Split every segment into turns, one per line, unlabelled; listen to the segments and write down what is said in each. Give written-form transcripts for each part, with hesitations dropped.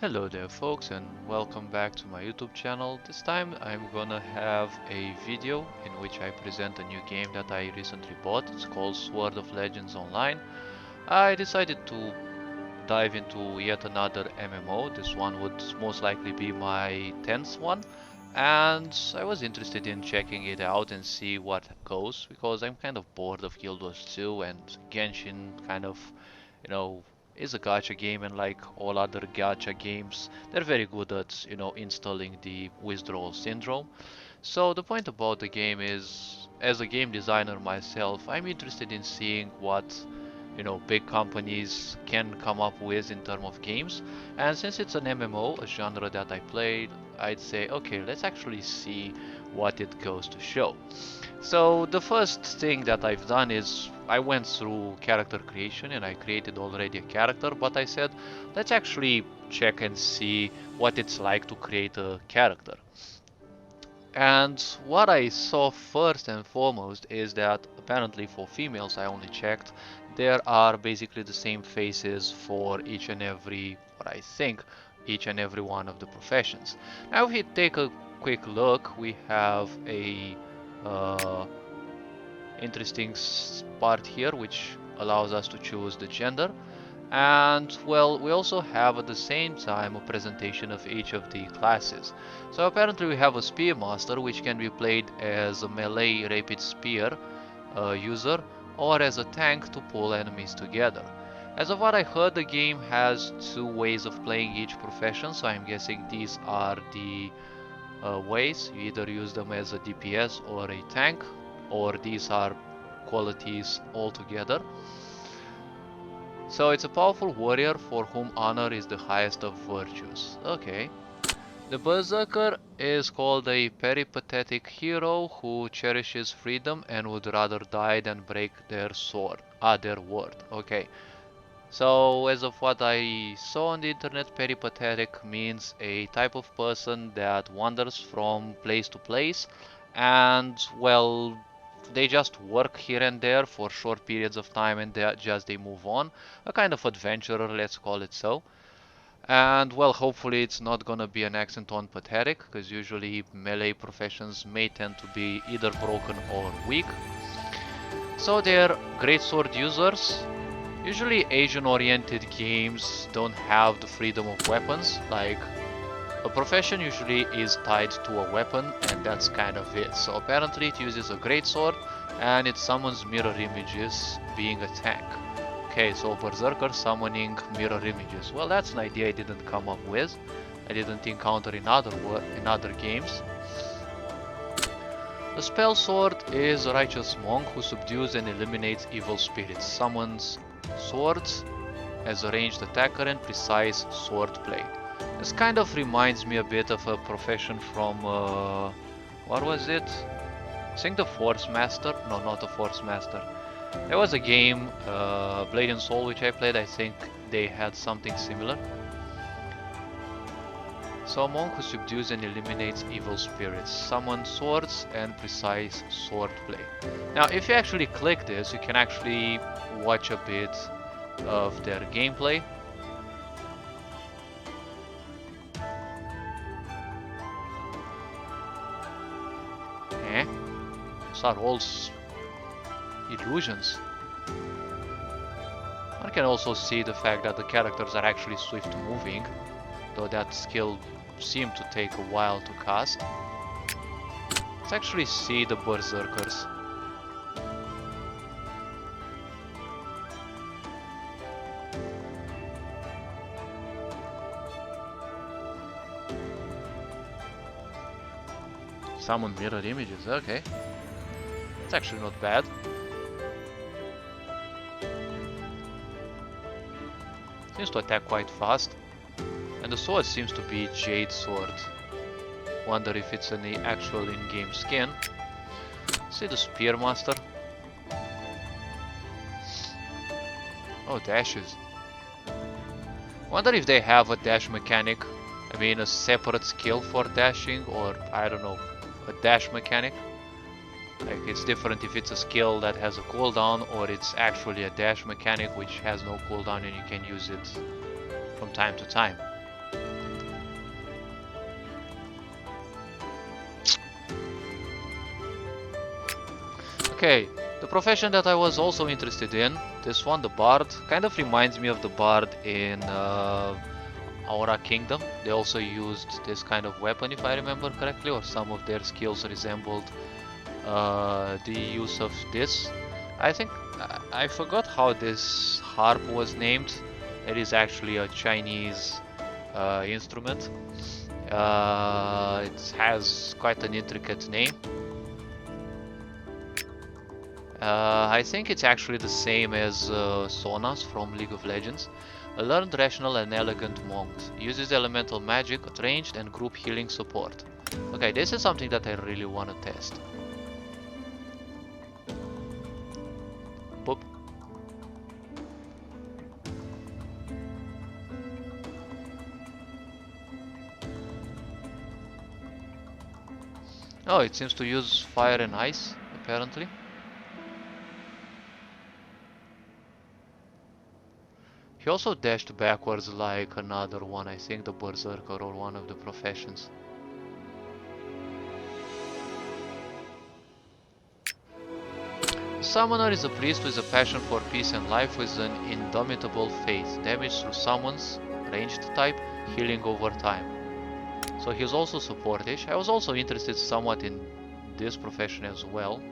Hello there folks, and welcome back to my YouTube channel. This time I'm gonna have a video in which I present a new game that I recently bought. It's called Sword of Legends Online. I decided to dive into yet another MMO. This one would most likely be my 10th one, and I was interested in checking it out and see what goes, because I'm kind of bored of Guild Wars 2 and Genshin kind of, you know, is a gacha game, and like all other gacha games, they're very good at, installing the withdrawal syndrome. So the point about the game is, as a game designer myself, I'm interested in seeing what big companies can come up with in terms of games. And since it's an MMO, a genre that I played, I'd say, okay, let's actually see what it goes to show. So the first thing that I've done is I went through character creation and I created already a character, but I said, let's actually check and see what it's like to create a character. And what I saw first and foremost is that apparently for females, I only checked, there are basically the same faces for each and every, what I think, each and every one of the professions. Now if we take a quick look, we have a uh, interesting part here which allows us to choose the gender. And well, we also have at the same time a presentation of each of the classes. So apparently we have a Spearmaster, which can be played as a melee rapid spear user, or as a tank to pull enemies together. As of what I heard, the game has two ways of playing each profession, so I'm guessing these are the ways. You either use them as a DPS or a tank, or these are qualities altogether. So it's a powerful warrior for whom honor is the highest of virtues. Okay. The Berserker is called a peripatetic hero who cherishes freedom and would rather die than break their sword. Their word. Okay. So as of what I saw on the internet, peripatetic means a type of person that wanders from place to place, and well, they just work here and there for short periods of time, and they move on. A kind of adventurer, let's call it so. And well, hopefully it's not gonna be an accent on pathetic, because usually melee professions may tend to be either broken or weak. So they're greatsword users. Usually Asian-oriented games don't have the freedom of weapons. Like, a profession usually is tied to a weapon, and that's kind of it. So apparently it uses a greatsword, and it summons mirror images, being a tank. Okay, so Berserker summoning mirror images. Well, that's an idea I didn't come up with. I didn't encounter in other games. The Spellsword is a righteous monk who subdues and eliminates evil spirits, summons swords as a ranged attacker, and precise swordplay. This kind of reminds me a bit of a profession from, what was it? I think the Force Master? No, not the Force Master. There was a game, Blade and Soul, which I played. I think they had something similar. So a monk who subdues and eliminates evil spirits, summon swords, and precise swordplay. Now if you actually click this, you can actually watch a bit of their gameplay. These are all illusions. One can also see the fact that the characters are actually swift moving, though that skill seemed to take a while to cast. Let's actually see the Berserkers. Summon mirror images, okay. It's actually not bad. Seems to attack quite fast. And the sword seems to be Jade Sword. Wonder if it's an actual in-game skin. See the Spearmaster. Oh, dashes. Wonder if they have a dash mechanic. I mean, a separate skill for dashing, or I don't know, a dash mechanic. Like, it's different if it's a skill that has a cooldown, or it's actually a dash mechanic which has no cooldown and you can use it from time to time. Okay, the profession that I was also interested in, this one, the Bard, kind of reminds me of the Bard in Aura Kingdom. They also used this kind of weapon, if I remember correctly, or some of their skills resembled the use of this. I think I forgot how this harp was named. It is actually a Chinese instrument. It has quite an intricate name. I think it's actually the same as Sonas from League of Legends. A learned, rational and elegant monk. Uses elemental magic, ranged and group healing support. Okay, this is something that I really want to test. Boop. Oh, it seems to use fire and ice, apparently. He also dashed backwards like another one, I think the Berserker or one of the professions. Summoner is a priest with a passion for peace and life with an indomitable faith. Damage through summons, ranged type, healing over time. So he's also supportish. I was also interested somewhat in this profession as well.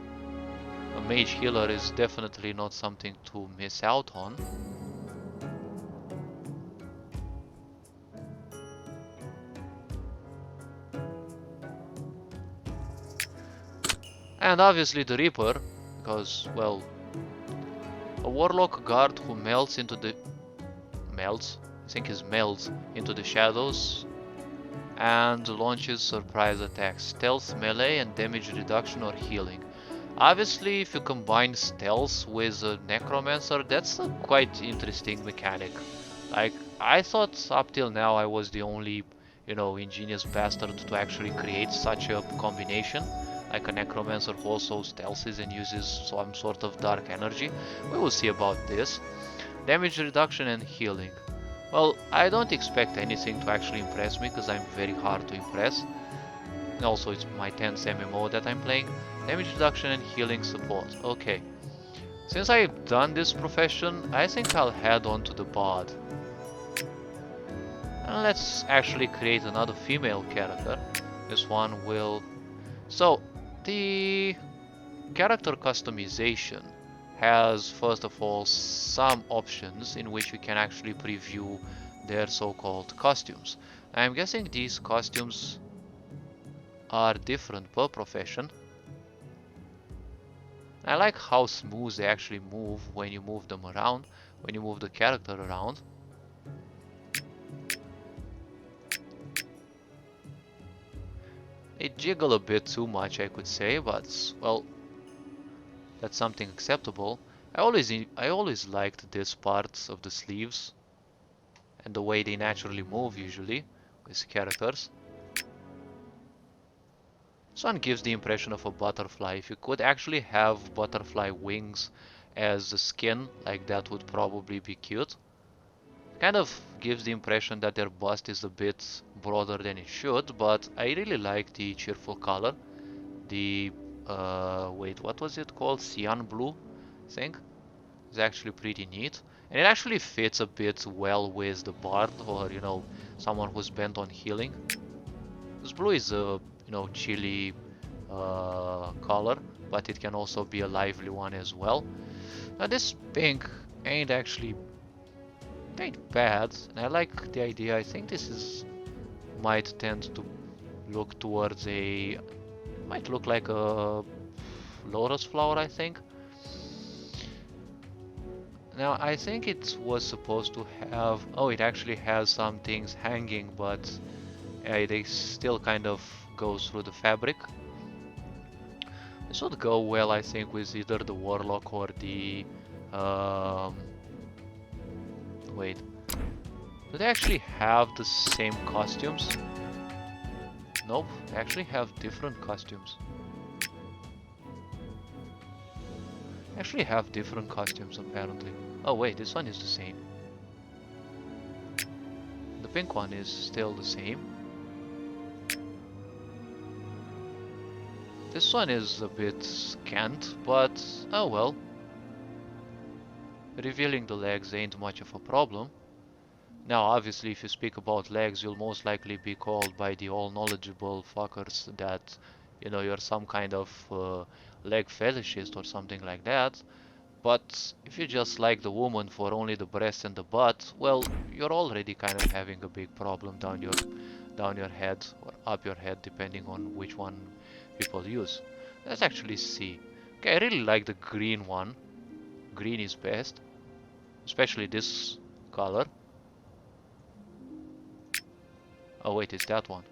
A mage healer is definitely not something to miss out on. And obviously the Reaper, because, well, a warlock guard who melts into the... melts? I think is melts into the shadows and launches surprise attacks. Stealth, melee and damage reduction or healing. Obviously, if you combine stealth with a necromancer, that's a quite interesting mechanic. Like, I thought up till now I was the only, ingenious bastard to actually create such a combination. Like a necromancer who also stealths and uses some sort of dark energy. We will see about this. Damage reduction and healing. Well, I don't expect anything to actually impress me because I'm very hard to impress. And also it's my 10th MMO that I'm playing. Damage reduction and healing support. Okay. Since I've done this profession, I think I'll head on to the Bard. And let's actually create another female character. This one will... So, the character customization has, first of all, some options in which we can actually preview their so-called costumes. I'm guessing these costumes are different per profession. I like how smooth they actually move when you move them around, when you move the character around. They jiggle a bit too much, I could say, but, well, that's something acceptable. I always liked this part of the sleeves and the way they naturally move usually with characters. This one gives the impression of a butterfly. If you could actually have butterfly wings as a skin, like that would probably be cute. Kind of gives the impression that their bust is a bit broader than it should, but I really like the cheerful color. The, wait, what was it called? Cyan blue, I think. It's actually pretty neat. And it actually fits a bit well with the bard or, someone who's bent on healing. This blue is a, chilly color, but it can also be a lively one as well. Now this pink ain't bad, and I like the idea. I think this might tend to look towards might look like a lotus flower, I think. Now I think it was supposed to have, oh, it actually has some things hanging, but they still kind of go through the fabric. This would go well, I think, with either the warlock or the wait, do they actually have the same costumes? Nope, they actually have different costumes. Actually have different costumes apparently. Oh wait, this one is the same. The pink one is still the same. This one is a bit scant, but oh well. Revealing the legs ain't much of a problem. Now, obviously, if you speak about legs, you'll most likely be called by the all-knowledgeable fuckers that, you know, you're some kind of leg fetishist or something like that. But if you just like the woman for only the breast and the butt, well, you're already kind of having a big problem down your head or up your head, depending on which one people use. Let's actually see. Okay, I really like the green one. Green is best, especially this color. Oh wait, it's that one.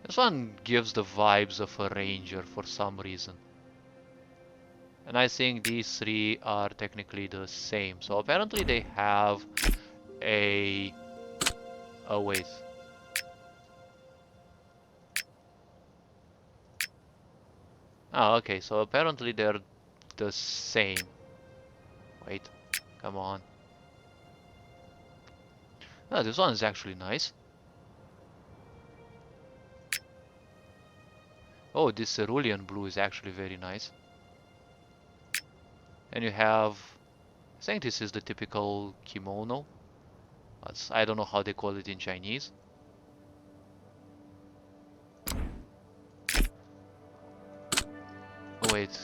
This one gives the vibes of a ranger for some reason. And I think these three are technically the same. So apparently they have a... Oh wait. Oh, okay, so apparently they're the same. Wait, come on. Oh, this one is actually nice. Oh, this cerulean blue is actually very nice. And you have... I think this is the typical kimono. I don't know how they call it in Chinese. Oh wait,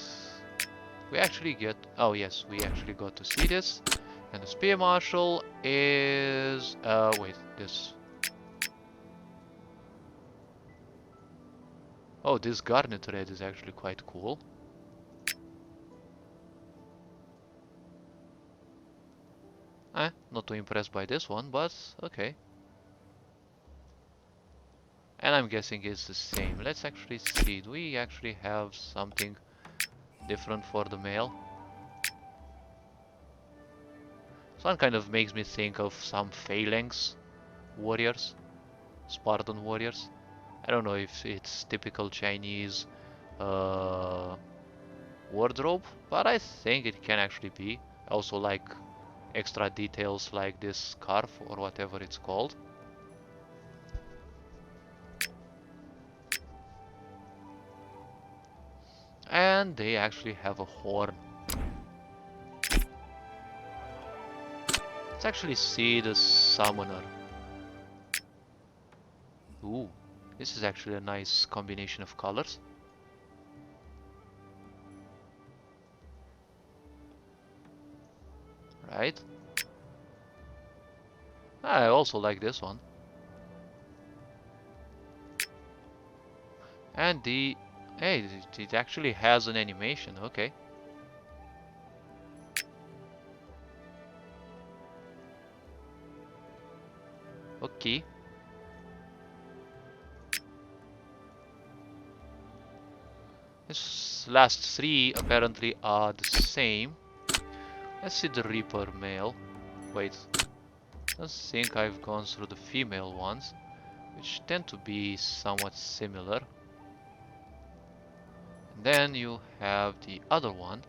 we actually get... Oh yes, we actually got to see this. And the Spear Marshal is... wait, this... Oh, this garnet red is actually quite cool. Not too impressed by this one, but okay. And I'm guessing it's the same. Let's actually see. Do we actually have something different for the male? This one kind of makes me think of some phalanx warriors, Spartan warriors. I don't know if it's typical Chinese wardrobe, but I think it can actually be. I also like extra details like this scarf or whatever it's called. And they actually have a horn. Let's actually see the summoner. Ooh, this is actually a nice combination of colors. Right. I also like this one. And the... Hey, it actually has an animation, okay. Okay. These last three apparently are the same. Let's see the Reaper male. Wait. I don't think I've gone through the female ones, which tend to be somewhat similar. And then you have the other one,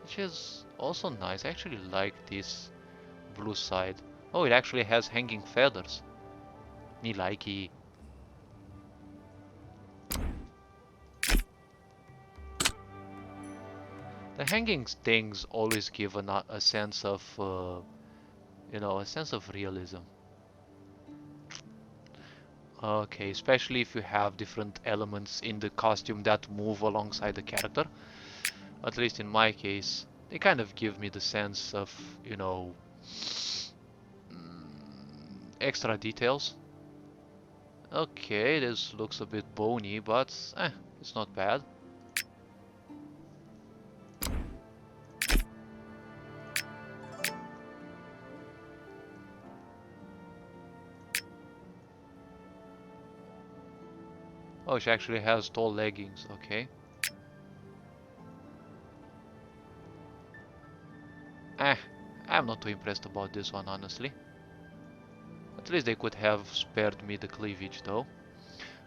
which is also nice. I actually like this blue side. Oh, it actually has hanging feathers. Me likey. The hanging things always give a sense of, you know, a sense of realism. Okay, especially if you have different elements in the costume that move alongside the character. At least in my case, they kind of give me the sense of, you know, extra details. Okay, this looks a bit bony, but it's not bad. Oh, she actually has tall leggings, okay. I'm not too impressed about this one, honestly. At least they could have spared me the cleavage, though.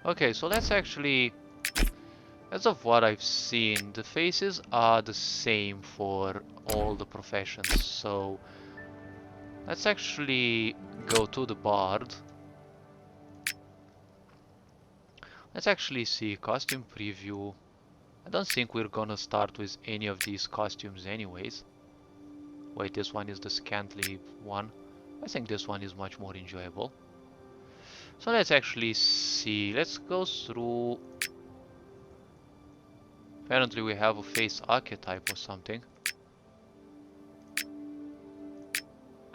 Okay, so let's actually... As of what I've seen, the faces are the same for all the professions, so... Let's actually go to the Bard. Let's actually see costume preview. I don't think we're gonna start with any of these costumes anyways. Wait, this one is the scantly one. I think this one is much more enjoyable. So let's actually see. Let's go through. Apparently we have a face archetype or something.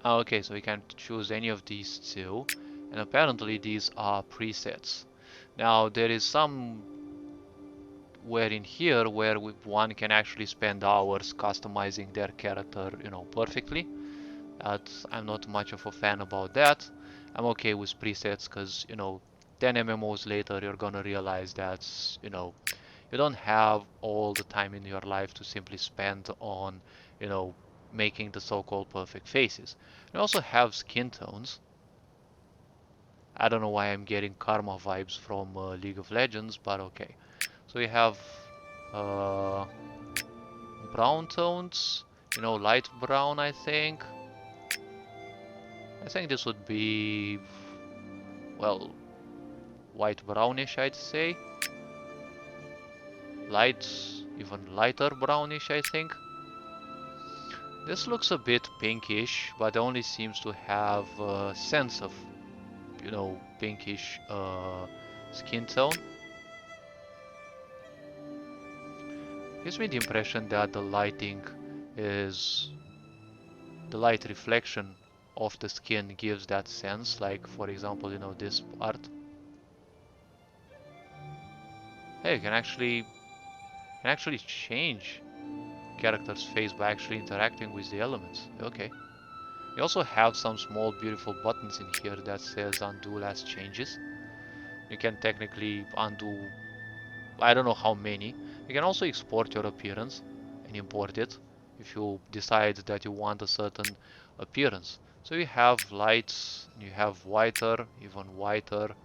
Oh, okay, so we can choose any of these two. And apparently these are presets. Now there is some where in here where one can actually spend hours customizing their character, you know, perfectly. I'm not much of a fan about that. I'm okay with presets because, you know, 10 MMOs later you're gonna realize that, you know, you don't have all the time in your life to simply spend on, you know, making the so-called perfect faces. You also have skin tones. I don't know why I'm getting Karma vibes from League of Legends, but okay. So we have uh, brown tones, you know, light brown, I think. I think this would be, well, white brownish, I'd say. Light, even lighter brownish, I think. This looks a bit pinkish, but only seems to have a sense of, you know, pinkish skin tone. Gives me the impression that the lighting is the light reflection of the skin gives that sense, like for example, you know, this part. Hey, you can actually change character's face by actually interacting with the elements. Okay. You also have some small beautiful buttons in here that says undo last changes. You can technically undo, I don't know how many. You can also export your appearance and import it if you decide that you want a certain appearance. So you have lights, you have whiter, even whiter.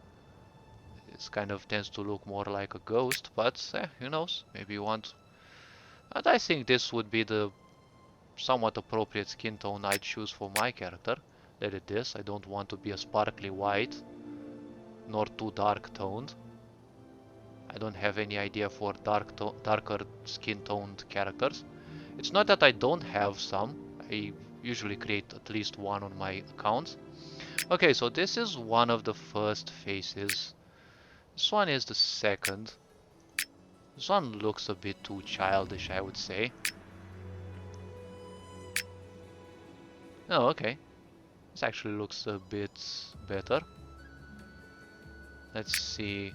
It kind of tends to look more like a ghost, but who knows? Maybe you want. And I think this would be the somewhat appropriate skin tone I'd choose for my character. Let it this. I don't want to be a sparkly white, nor too dark toned. I don't have any idea for darker skin toned characters. It's not that I don't have some. I usually create at least one on my accounts. Okay, so this is one of the first faces. This one is the second. This one looks a bit too childish, I would say. Oh, okay. This actually looks a bit better. Let's see.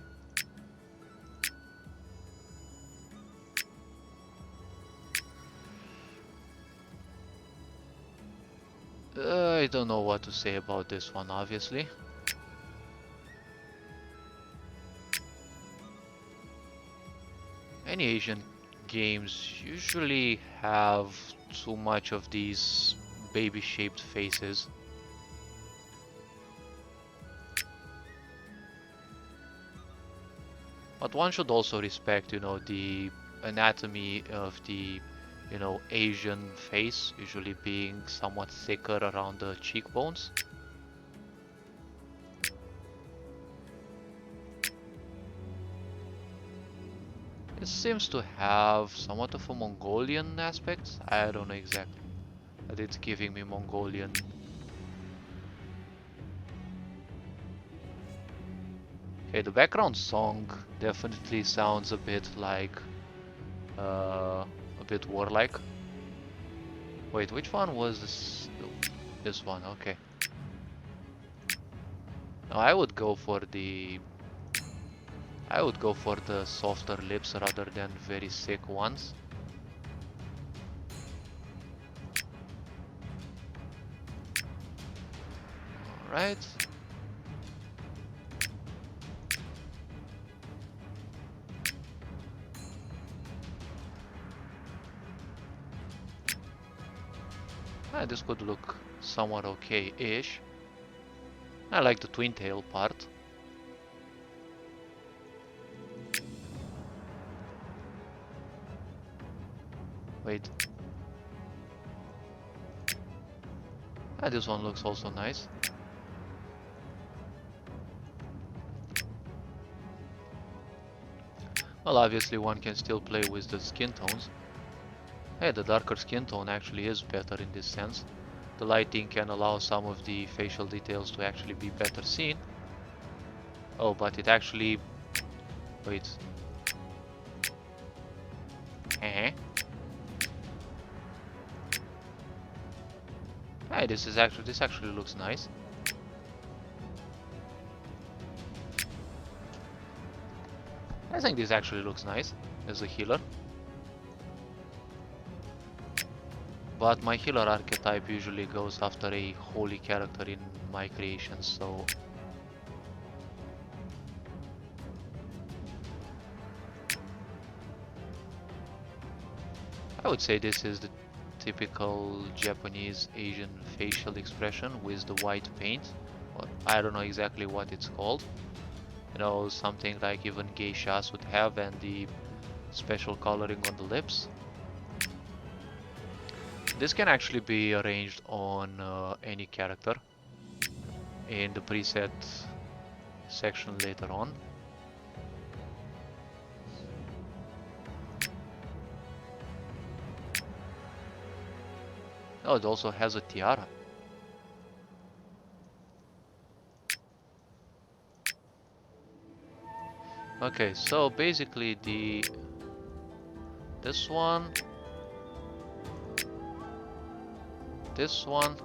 I don't know what to say about this one, obviously. Any Asian games usually have too much of these baby-shaped faces. But one should also respect, you know, the anatomy of the, you know, Asian face, usually being somewhat thicker around the cheekbones. It seems to have somewhat of a Mongolian aspect. I don't know exactly, but it's giving me Mongolian. Okay, the background song definitely sounds a bit like, a bit warlike. Wait, which one was this? This one, okay. Now I would go for the softer lips rather than very thick ones. Alright. This could look somewhat okay-ish. I like the twin tail part. Wait. This one looks also nice. Well, obviously one can still play with the skin tones. Hey, the darker skin tone actually is better in this sense. The lighting can allow some of the facial details to actually be better seen. Oh, but it actually... wait. Eh? Hey, this actually looks nice. I think this actually looks nice as a healer. But my healer archetype usually goes after a holy character in my creations, so... I would say this is the typical Japanese Asian facial expression with the white paint. Or I don't know exactly what it's called. You know, something like even geishas would have, and the special coloring on the lips. This can actually be arranged on any character in the preset section later on. Oh, it also has a tiara. Okay, so basically this one, this one,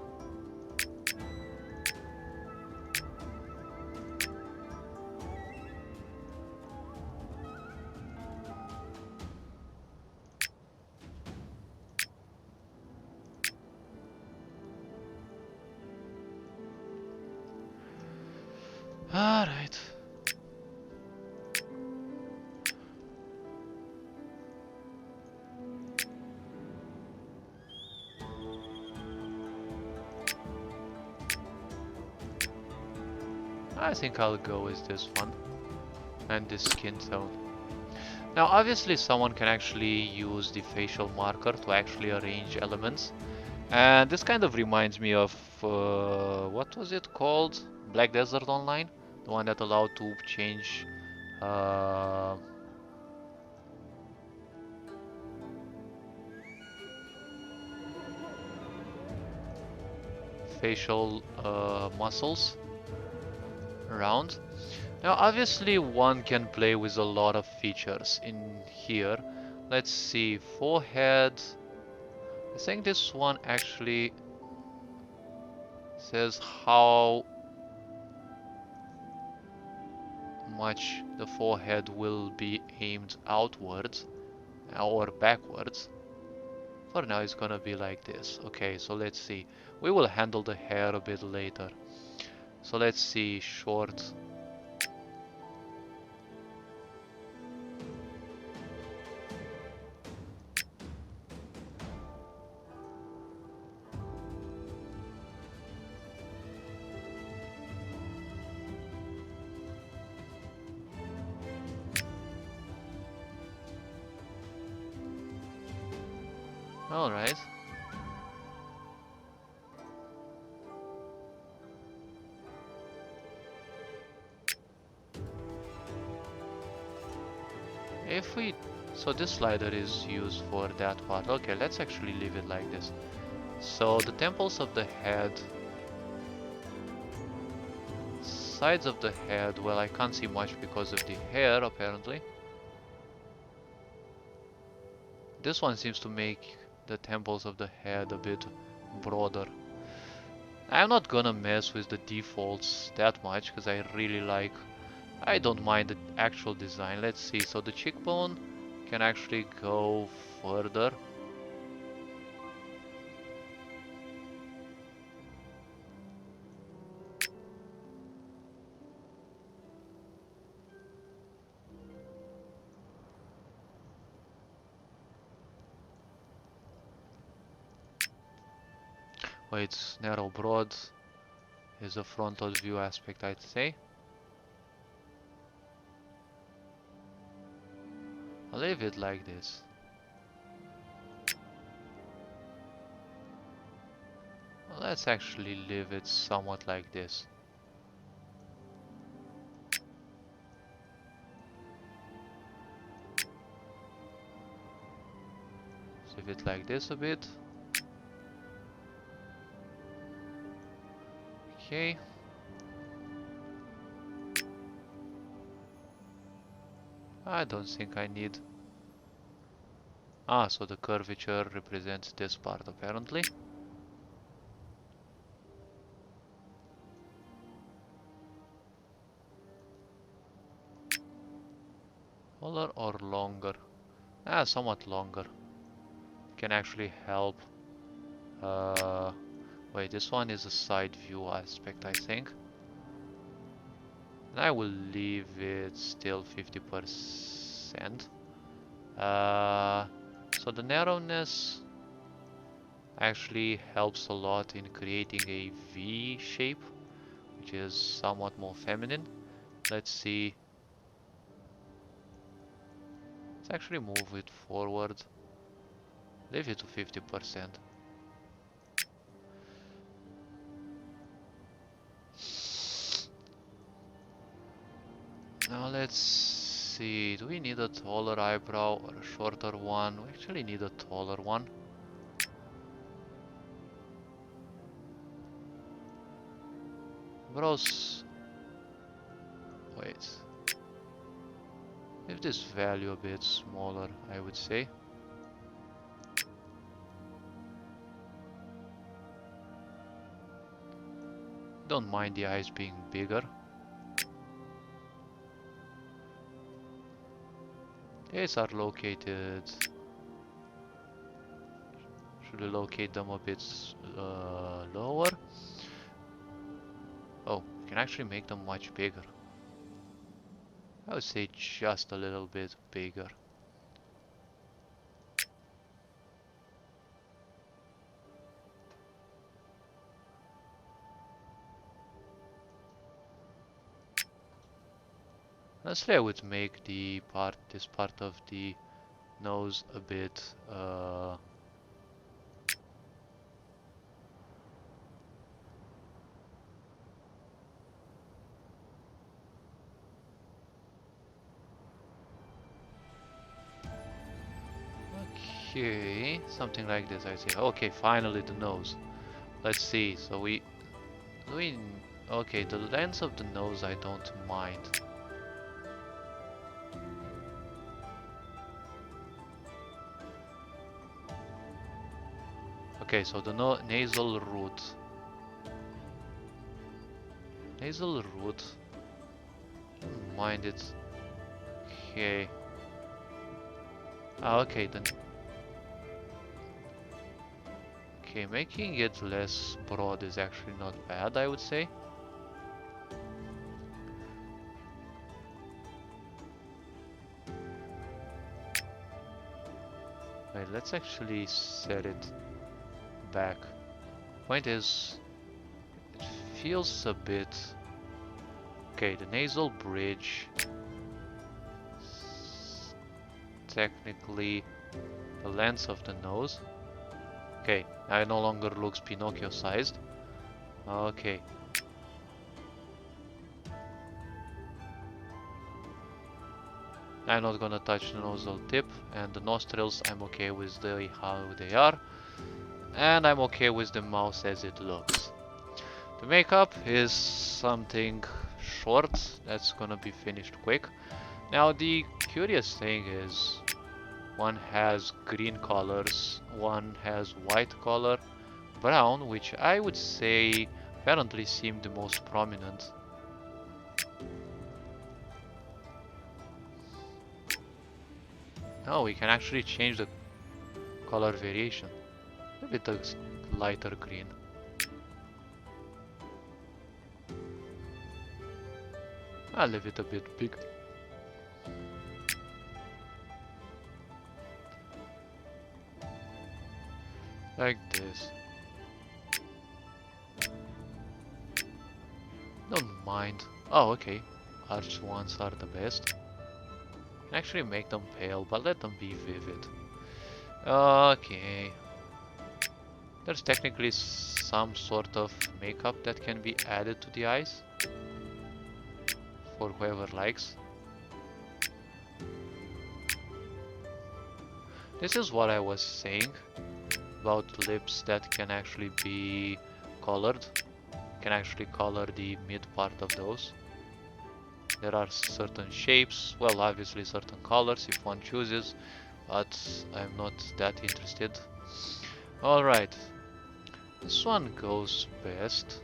alright. I think I'll go with this one and this skin tone. Now obviously someone can actually use the facial marker to actually arrange elements, and this kind of reminds me of what was it called? Black Desert Online? The one that allowed to change uh, facial muscles around. Now obviously one can play with a lot of features in here. Let's see, forehead. I think this one actually says how much the forehead will be aimed outwards or backwards. For now it's gonna be like this. Okay, so let's see. We will handle the hair a bit later. So let's see, short. Alright. If we... So this slider is used for that part. Okay, let's actually leave it like this. So the temples of the head, sides of the head, well, I can't see much because of the hair apparently. This one seems to make the temples of the head a bit broader. I'm not gonna mess with the defaults that much because I really like... I don't mind the actual design. Let's see, so the cheekbone can actually go further. Well, it's narrow broad is a frontal view aspect, I'd say. I'll leave it like this. Well, let's actually leave it somewhat like this. leave it like this a bit. Okay. I don't think I need... Ah, so the curvature represents this part apparently. Taller or longer? Ah, somewhat longer. Can actually help. Wait, this one is a side view aspect, I think. And I will leave it still 50%. So the narrowness actually helps a lot in creating a V shape, which is somewhat more feminine. Let's see. Let's actually move it forward. Leave it to 50%. Now let's see, do we need a taller eyebrow or a shorter one? We actually need a taller one. Brows. Wait. Leave this value a bit smaller, I would say. Don't mind the eyes being bigger. These are located. Should we locate them a bit lower? Oh, we can actually make them much bigger. I would say just a little bit bigger. Honestly, I would make this part of the nose a bit okay, something like this, I say. Okay, finally the nose. Let's see. So we okay, the length of the nose I don't mind. Okay, so the nasal root. Nasal root. Don't mind it. Okay. Ah, okay then. Okay, making it less broad is actually not bad, I would say. Wait, let's actually set it back. Point is, it feels a bit... Okay, the nasal bridge... Technically, the length of the nose. Okay, now it no longer looks Pinocchio sized. Okay. I'm not gonna touch the nasal tip, and the nostrils I'm okay with how they are. And I'm okay with the mouth as it looks. The makeup is something short, that's gonna be finished quick. Now the curious thing is, one has green colors, one has white color, brown, which I would say apparently seemed the most prominent. Oh, we can actually change the color variation. A bit lighter green. I'll leave it a bit big. Like this. Don't mind. Oh, okay. Arch ones are the best. Actually make them pale, but let them be vivid. Okay. There's technically some sort of makeup that can be added to the eyes. For whoever likes. This is what I was saying about lips that can actually be colored. Can actually color the mid part of those. There are certain shapes, well, obviously certain colors if one chooses, but I'm not that interested. Alright, this one goes best.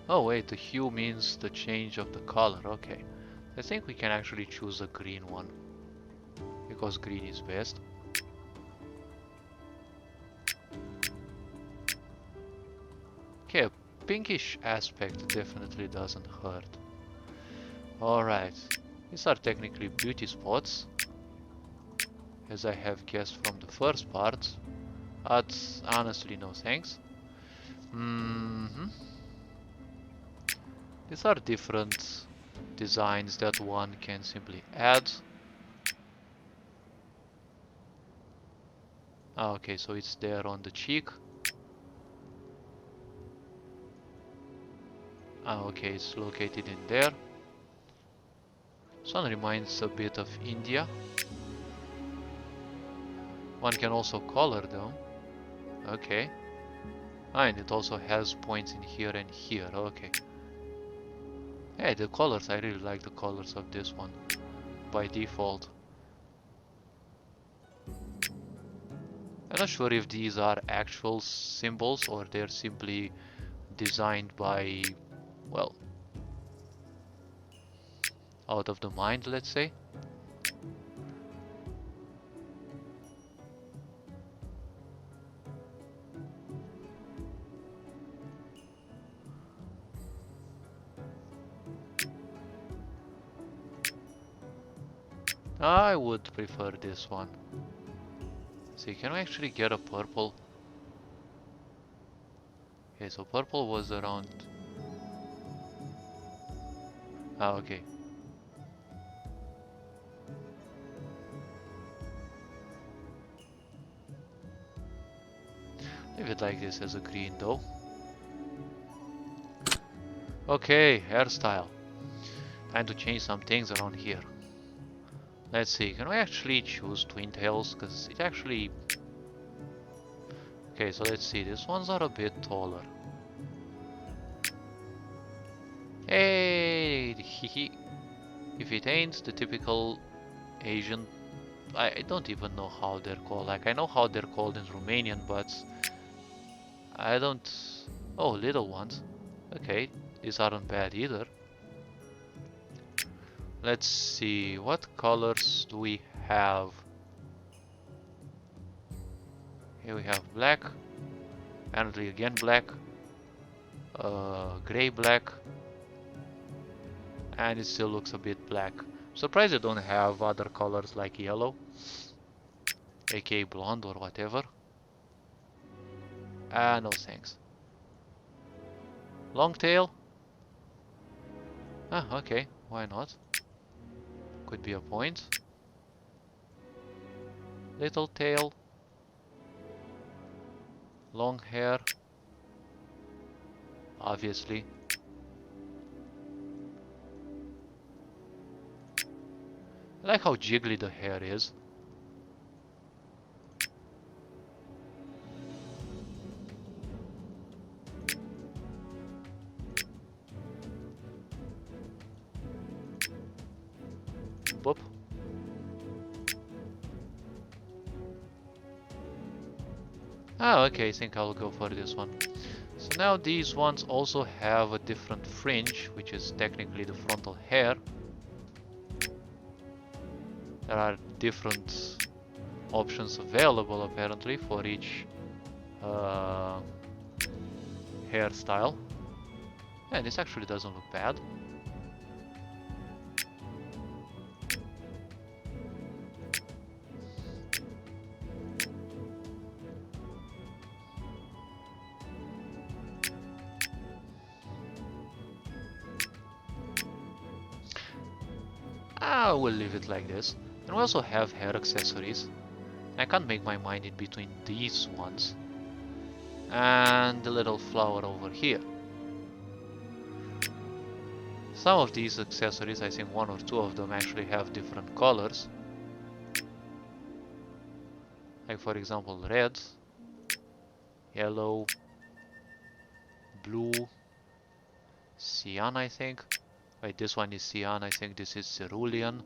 Oh wait, the hue means the change of the color, okay. I think we can actually choose a green one, because green is best. Okay, a pinkish aspect definitely doesn't hurt. Alright, these are technically beauty spots, as I have guessed from the first part, but honestly no thanks. These are different designs that one can simply add. Okay, so it's there on the cheek. Okay, it's located in there. This one reminds a bit of India. One can also color them. Okay. And it also has points in here and here. Okay. Hey, the colors, I really like the colors of this one by default. I'm not sure if these are actual symbols or they're simply designed by, well, out of the mind, let's say. I would prefer this one. See, can we actually get a purple? Okay, so purple was around... okay. Leave it like this as a green though. Okay, hairstyle. Time to change some things around here. Let's see, can we actually choose twin tails? Because it actually... Okay, so let's see, these ones are a bit taller. Hey, hehe. If it ain't the typical Asian... I don't even know how they're called. Like, I know how they're called in Romanian, but... I don't... Oh, little ones. Okay, these aren't bad either. Let's see, what colors do we have? Here we have black, apparently again black, gray black, and it still looks a bit black. Surprised I don't have other colors like yellow, aka blonde or whatever. No thanks. Long tail? Okay, why not? Could be a point. Little tail. Long hair. Obviously. I like how jiggly the hair is. Boop. Okay, I think I'll go for this one. So now these ones also have a different fringe, which is technically the frontal hair. There are different options available apparently for each hairstyle. Yeah, this actually doesn't look bad. We'll leave it like this. And we also have hair accessories. I can't make my mind in between these ones and the little flower over here. Some of these accessories, I think one or two of them actually have different colors. Like for example red, yellow, blue, cyan I think. Wait, this one is cyan, I think this is cerulean.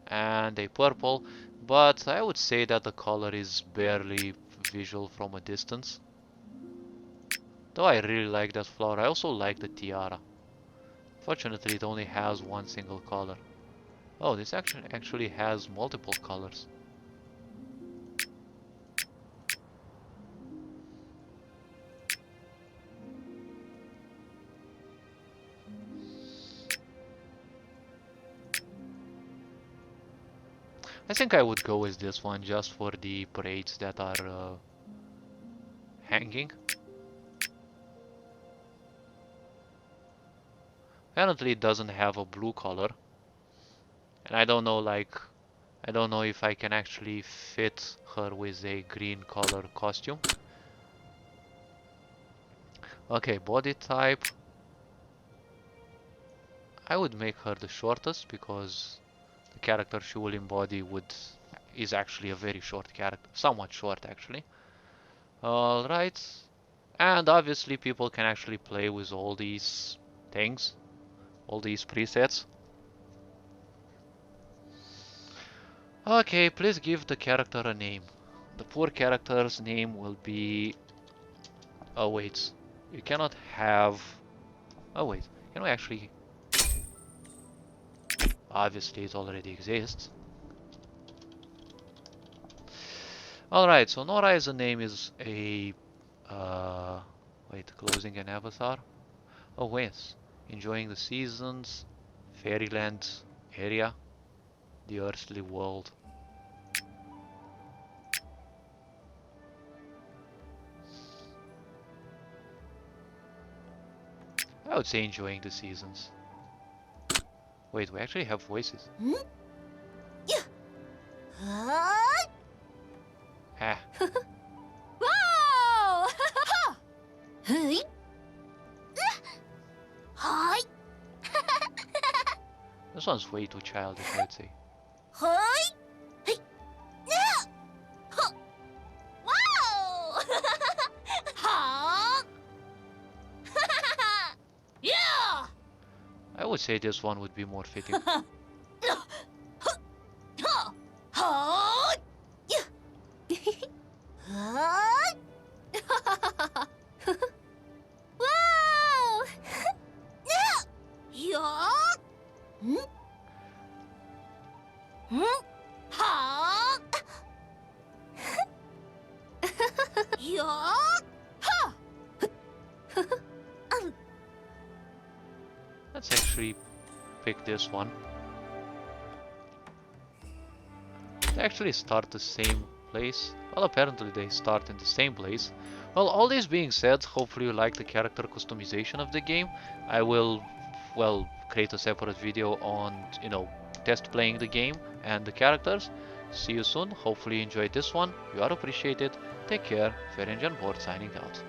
And a purple, but I would say that the color is barely visual from a distance. Though I really like that flower. I also like the tiara. Fortunately, it only has one single color. Oh, this actually has multiple colors. I think I would go with this one just for the braids that are hanging. Apparently it doesn't have a blue color. And I don't know, like, I don't know if I can actually fit her with a green color costume. Okay, body type. I would make her the shortest because the character she will embody is actually a very short character, somewhat short actually. Alright, and obviously people can actually play with all these things, all these presets. Okay, please give the character a name. The poor character's name will be... Oh wait, you cannot have... Oh wait, can we actually... Obviously it already exists. Alright, so Nora's name is a... wait, closing an avatar? Oh wait, enjoying the seasons, fairyland area, the earthly world. I would say enjoying the seasons. Wait, we actually have voices. Ah. This one's way too childish, I would say. I would say this one would be more fitting. Let's actually pick this one. They actually start the same place. Well, apparently they start in the same place. Well, all this being said, hopefully you like the character customization of the game. I will, well, create a separate video on, test playing the game and the characters. See you soon. Hopefully you enjoyed this one. You are appreciated. Take care. Fringe and Board signing out.